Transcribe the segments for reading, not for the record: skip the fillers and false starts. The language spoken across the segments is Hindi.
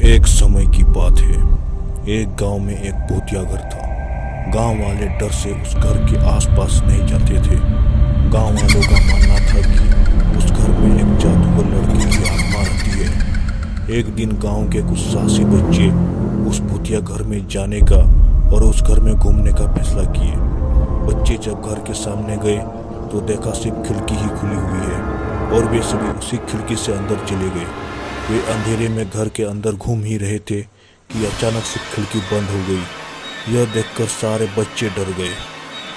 एक समय की बात है। एक गांव में एक भूतिया घर था। गांव वाले डर से उस घर के आसपास नहीं जाते थे। गांव वालों का मानना था कि उस घर में एक जादूगर लड़की की आत्मा रहती है। एक दिन गांव के कुछ साहसी बच्चे उस भूतिया घर में जाने का और उस घर में घूमने का फैसला किए। बच्चे जब घर के सामने गए तो देखा सिर्फ खिड़की ही खुली हुई है और वे सभी उसी खिड़की से अंदर चले गए। वे अंधेरे में घर के अंदर घूम ही रहे थे कि अचानक से खिड़की बंद हो गई। यह देखकर सारे बच्चे डर गए।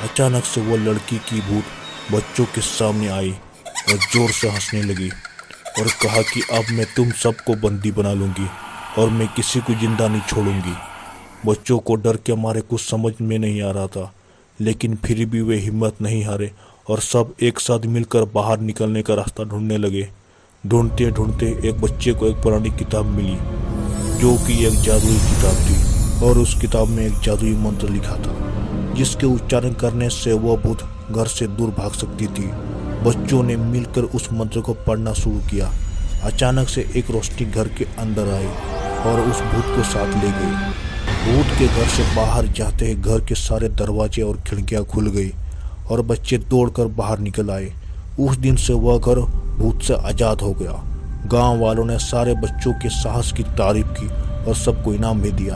अचानक से वो लड़की की भूत बच्चों के सामने आई और जोर से हंसने लगी और कहा कि अब मैं तुम सबको बंदी बना लूंगी और मैं किसी को जिंदा नहीं छोड़ूंगी। बच्चों को डर के मारे कुछ समझ में नहीं आ रहा था, लेकिन फिर भी वे हिम्मत नहीं हारे और सब एक साथ मिलकर बाहर निकलने का रास्ता ढूंढने लगे। ढूंढते ढूंढते एक बच्चे को एक पुरानी किताब मिली जो कि एक जादुई किताब थी और उस किताब में एक जादुई मंत्र लिखा था जिसके उच्चारण करने से वह भूत घर से दूर भाग सकती थी। बच्चों ने मिलकर उस मंत्र को पढ़ना शुरू किया। अचानक से एक रोशनी घर के अंदर आई और उस भूत को साथ ले गई। भूत के घर से बाहर जाते ही घर के सारे दरवाजे और खिड़कियां खुल गई और बच्चे दौड़कर बाहर निकल आए। उस दिन से वह घर भूत से आजाद हो गया। गांव वालों ने सारे बच्चों के साहस की तारीफ की और सबको इनाम भी दिया।